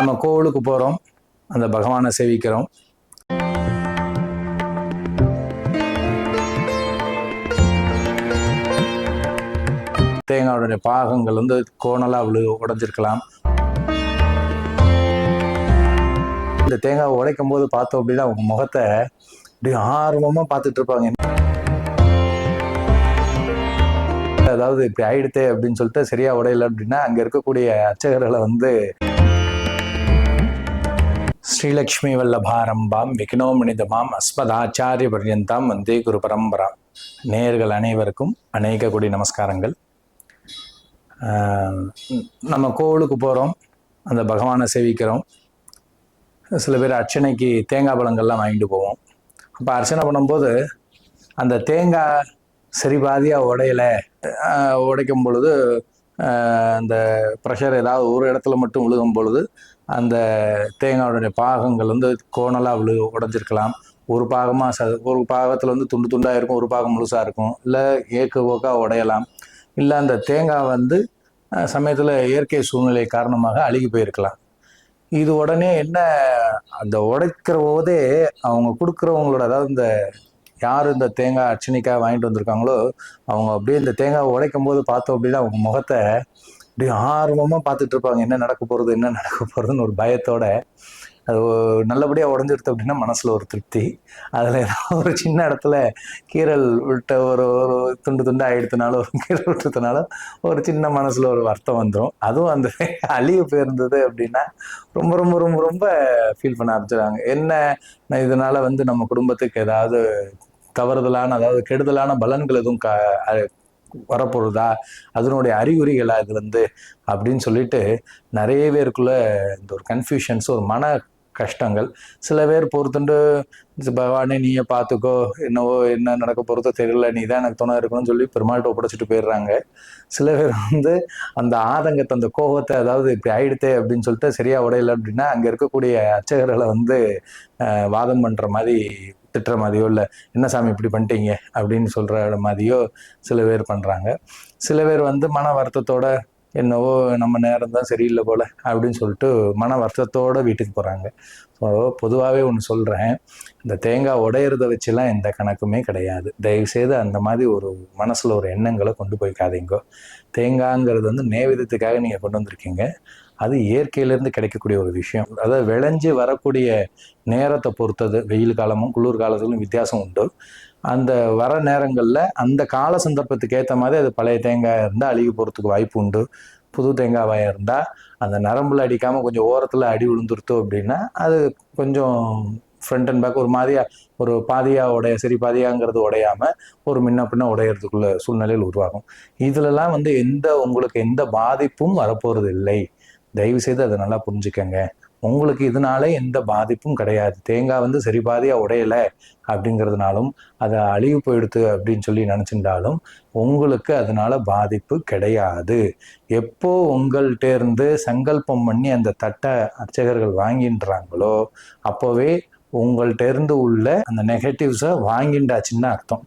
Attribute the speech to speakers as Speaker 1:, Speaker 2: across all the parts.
Speaker 1: நம்ம கோவிலுக்கு போகிறோம், அந்த பகவானை சேவிக்கிறோம். தேங்காவுடைய பாகங்கள் வந்து கோணலாக உடைஞ்சிருக்கலாம். இந்த தேங்காவை உடைக்கும் போது பார்த்தோம் அப்படின்னா அவங்க முகத்தை அப்படி ஆர்வமாக பார்த்துட்டு இருப்பாங்க. அதாவது இப்படி ஆயிடுத்தே அப்படின்னு சொல்லிட்டு சரியா உடையல அப்படின்னா அங்க இருக்கக்கூடிய அர்ச்சகர்களை வந்து ஸ்ரீலக்ஷ்மி வல்லபாரம்பாம் விக்னோமணிதமாம் அஸ்மதாச்சாரிய பர்யந்தாம் வந்தே குரு பரம்பராம். நேயர்கள் அனைவருக்கும் அநேக கோடி நமஸ்காரங்கள். நம்ம கோவிலுக்கு போகிறோம், அந்த பகவானை சேவிக்கிறோம். சில பேர் அர்ச்சனைக்கு தேங்காய் பழங்கள்லாம் வாங்கிட்டு போவோம். அப்போ அர்ச்சனை பண்ணும்போது அந்த தேங்காய் சரி பாதியாக உடைக்கும் பொழுது அந்த ப்ரெஷர் ஏதாவது ஒரு இடத்துல மட்டும் விழுகும் பொழுது அந்த தேங்காயோடைய பாகங்கள் வந்து கோணலாக உடைஞ்சிருக்கலாம். ஒரு பாகத்தில் வந்து துண்டு துண்டாக இருக்கும், ஒரு பாகம் முழுசாக இருக்கும், இல்லை ஓக்காக உடையலாம். இல்லை அந்த தேங்காய் வந்து சமயத்தில் இயற்கை சூழ்நிலை காரணமாக அழுகி போயிருக்கலாம். இது உடனே என்ன, அந்த உடைக்கிற போதே அவங்க கொடுக்குறவங்களோட, அதாவது இந்த யார் இந்த தேங்காய் அர்ச்சனைக்காக வாங்கிட்டு வந்திருக்காங்களோ அவங்க அப்படியே இந்த தேங்காய் உடைக்கும் போது பார்த்தோம் அப்படின்னா அவங்க முகத்தை அப்படியே ஆர்வமாக பார்த்துட்டு இருப்பாங்க. என்ன நடக்க போகிறதுன்னு ஒரு பயத்தோட. அது நல்லபடியாக உடஞ்சிருது அப்படின்னா மனசில் ஒரு திருப்தி. அதில் ஏதாவது ஒரு சின்ன இடத்துல கீரல் விட்ட ஒரு துண்டு ஆகிடுத்தினாலும் ஒரு கீரல் விட்டுறதுனால ஒரு சின்ன மனசில் ஒரு வருத்தம் வந்துடும். அதுவும் அந்த அழிவு போயிருந்தது அப்படின்னா ரொம்ப ரொம்ப ரொம்ப ரொம்ப ஃபீல் பண்ண ஆரம்பிச்சிடுறாங்க. என்ன இதனால வந்து நம்ம குடும்பத்துக்கு ஏதாவது தவறுதலான, அதாவது கெடுதலான பலன்கள் எதுவும் வரப்போகுதா, அதனுடைய அறிகுறிகளா இது வந்து அப்படின்னு சொல்லிட்டு நிறைய பேருக்குள்ள இந்த ஒரு கன்ஃபியூஷன்ஸ், ஒரு மன கஷ்டங்கள். சில பேர் பொறுத்துண்டு பகவானே நீயே பார்த்துக்கோ, என்ன நடக்க போகிறதோ தெரியல, நீ தான் எனக்கு துணை இருக்கணும்னு சொல்லி பெருமாள்கிட்ட ஒப்படைச்சிட்டு போயிடுறாங்க. சில பேர் வந்து அந்த ஆதங்கத்தை, அந்த கோபத்தை, அதாவது இப்படி ஆயிடுத்தே அப்படின்னு சொல்லிட்டு சரியா உடையல அப்படின்னா அங்கே இருக்கக்கூடிய அர்ச்சகர்களை வந்து வாதம் பண்ணுற மாதிரி, திட்டுற மாதிரியோ, இல்லை என்ன சாமி இப்படி பண்ணிட்டீங்க அப்படின்னு சொல்கிற மாதிரியோ சில பேர் பண்ணுறாங்க. சில பேர் வந்து மன வருத்தத்தோட என்னவோ நம்ம நேரம் தான் சரியில்லை போல அப்படின்னு சொல்லிட்டு மன வருத்தத்தோடு வீட்டுக்கு போகிறாங்க. ஸோ பொதுவாகவே ஒன்று சொல்கிறேன், இந்த தேங்காய் உடையிறத வச்சுலாம் எந்த கணக்குமே கிடையாது. தயவுசெய்து அந்த மாதிரி ஒரு மனசில் ஒரு எண்ணங்களை கொண்டு போய்க்காதீங்கோ. தேங்காய்ங்கிறது வந்து நேவேதத்துக்காக நீங்கள் கொண்டு வந்திருக்கீங்க. அது இயற்கையிலேருந்து கிடைக்கக்கூடிய ஒரு விஷயம். அதாவது விளைஞ்சி வரக்கூடிய நேரத்தை பொறுத்தது. வெயில் காலமும் குளிர் காலத்திலும் வித்தியாசம் உண்டு. அந்த வர நேரங்களில் அந்த கால சந்தர்ப்பத்துக்கு ஏற்ற மாதிரி அது பழைய தேங்காய் இருந்தால் அழுகி போகிறதுக்கு வாய்ப்பு உண்டு. புது தேங்காய் இருந்தால் அந்த நரம்புல அடிக்காமல் கொஞ்சம் ஓரத்தில் அடி விழுந்துருத்தோ அப்படின்னா அது கொஞ்சம் ஃப்ரண்ட் அண்ட் பேக் ஒரு மாதிரியா, ஒரு பாதியாக சரி பாதியாங்கிறது உடையாமல் ஒரு முன்ன பின்ன உடையிறதுக்குள்ள சூழ்நிலையில் உருவாகும். இதிலெல்லாம் வந்து உங்களுக்கு எந்த பாதிப்பும் வரப்போகிறது இல்லை. தயவு செய்து அதை நல்லா புரிஞ்சுக்கங்க. உங்களுக்கு இதனால எந்த பாதிப்பும் கிடையாது. தேங்காய் வந்து சரி பாதியாக உடையலை அப்படிங்கிறதுனாலும் அதை அழிவு போயிடுத்து அப்படின்னு சொல்லி நினச்சிருந்தாலும் உங்களுக்கு அதனால பாதிப்பு கிடையாது. எப்போ உங்கள்கிட்டேருந்து சங்கல்பம் பண்ணி அந்த தட்டை அர்ச்சகர்கள் வாங்கின்றாங்களோ அப்போவே உங்கள்கிட்டேருந்து உள்ள அந்த நெகட்டிவ்ஸை வாங்கிண்டாச்சுன்னு அர்த்தம்.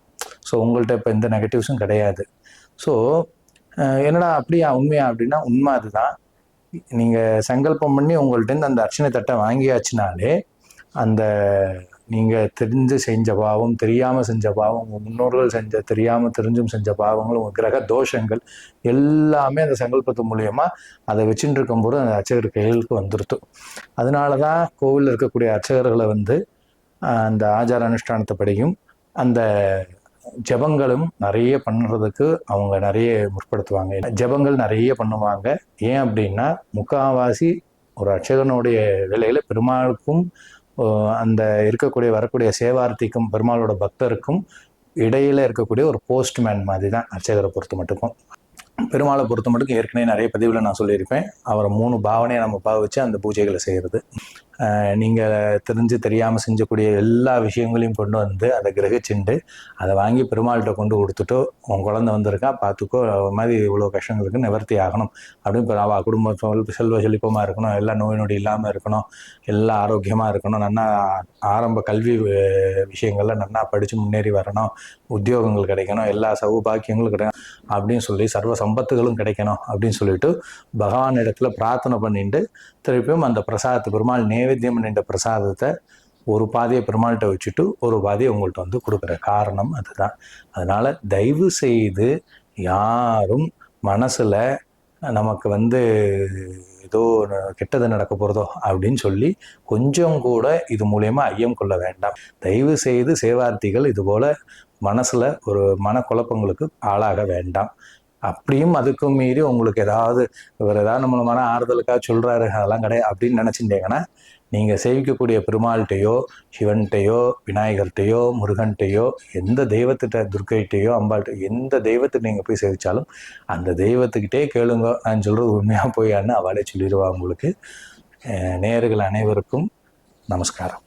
Speaker 1: ஸோ உங்கள்கிட்ட இப்போ எந்த நெகட்டிவ்ஸும் கிடையாது. ஸோ என்னடா அப்படியா உண்மையா அப்படின்னா உண்மை அதுதான். நீங்கள் சங்கல்பம் பண்ணி உங்கள்கிட்ட அந்த அர்ச்சனை தட்டை வாங்கியாச்சுனாலே அந்த நீங்கள் தெரிஞ்சு செஞ்ச பாவம், தெரியாமல் செஞ்ச பாவம், உங்கள் முன்னோர்கள் தெரியாமல் தெரிஞ்சும் செஞ்ச பாவங்கள், உங்கள் கிரக தோஷங்கள் எல்லாமே அந்த சங்கல்பத்து மூலயமா அதை வச்சுட்டு இருக்கும்போது அந்த அர்ச்சகர் கைகளுக்கு வந்துருத்து. அதனால தான் கோவிலில் இருக்கக்கூடிய அர்ச்சகர்களை வந்து அந்த ஆச்சார அனுஷ்டானத்தை படியும் அந்த ஜபங்களும் நிறைய பண்ணுறதுக்கு அவங்க நிறைய முற்படுத்துவாங்க. ஜபங்கள் நிறைய பண்ணுவாங்க. ஏன் அப்படின்னா முக்காவாசி ஒரு அர்ச்சகனுடைய வேலையில பெருமாளுக்கும் அந்த வரக்கூடிய சேவார்த்திக்கும் பெருமாளோட பக்தருக்கும் இடையில இருக்கக்கூடிய ஒரு போஸ்ட்மேன் மாதிரி தான் அர்ச்சகரை பொறுத்த மட்டுக்கும். பெருமாளை பொறுத்த மட்டுக்கும் ஏற்கனவே நிறைய பதிவில் நான் சொல்லியிருப்பேன். அவரை 3 பாவனையை நம்ம பாவிச்சு அந்த பூஜைகளை செய்கிறது. நீங்கள் தெரிஞ்சு தெரியாமல் செஞ்சக்கூடிய எல்லா விஷயங்களையும் கொண்டு வந்து அதை கிரகிச்சுண்டு அதை வாங்கி பெருமாள்கிட்ட கொண்டு கொடுத்துட்டோ, உன் குழந்தை வந்திருக்கா பார்த்துக்கோ, மாதிரி இவ்வளோ கஷ்டங்களுக்கு நிவர்த்தி ஆகணும் அப்படின்னு. இப்போ அவள் குடும்பம் செல்வ செழிப்பமாக இருக்கணும், எல்லா நோய் நொடி இல்லாமல் இருக்கணும், எல்லாம் ஆரோக்கியமாக இருக்கணும், நல்லா ஆரம்ப கல்வி விஷயங்கள்ல நல்லா படித்து முன்னேறி வரணும், உத்தியோகங்கள் கிடைக்கணும், எல்லா சௌபாக்கியங்களும் கிடைக்கணும் அப்படின்னு சொல்லி சர்வ சம்பத்துகளும் கிடைக்கணும் அப்படின்னு சொல்லிட்டு பகவான் இடத்துல பிரார்த்தனை பண்ணிட்டு திருப்பியும் அந்த பிரசாதத்தை பெருமாள் நைவேத்தியம் பண்ணிட்ட பிரசாதத்தை ஒரு பாதியை பெருமாள்கிட்ட வச்சுட்டு ஒரு பாதியை உங்கள்கிட்ட வந்து கொடுக்குற காரணம் அதுதான். அதனால தயவு செய்து யாரும் மனசுல நமக்கு வந்து ஏதோ கெட்டது நடக்க போகிறதோ அப்படின்னு சொல்லி கொஞ்சம் கூட இது மூலயமா ஐயம் கொள்ள வேண்டாம். தயவு செய்து சேவார்த்திகள் இது போல மனசுல ஒரு மனக்குழப்பங்களுக்கு ஆளாக வேண்டாம். அப்படியும் அதுக்கும் மீறி உங்களுக்கு ஏதாவது இவர் ஏதாவது நம்மள மன ஆறுதலுக்காக சொல்றாரு அதெல்லாம் கிடையாது அப்படின்னு நினைச்சுட்டீங்கன்னா, நீங்க சேவிக்கக்கூடிய பெருமாள்கிட்டையோ, சிவன்கிட்டையோ, விநாயகர்கிட்டையோ, முருகன்கிட்டையோ, எந்த தெய்வத்திட்ட துர்க்கைட்டையோ, அம்பாள்கிட்ட எந்த தெய்வத்தை நீங்க போய் சேவிச்சாலும் அந்த தெய்வத்துக்கிட்டே கேளுங்க, நான் சொல்றது உண்மையா போயான்னு அவளே சொல்லிடுவா உங்களுக்கு. நேயர்கள் அனைவருக்கும் நமஸ்காரம்.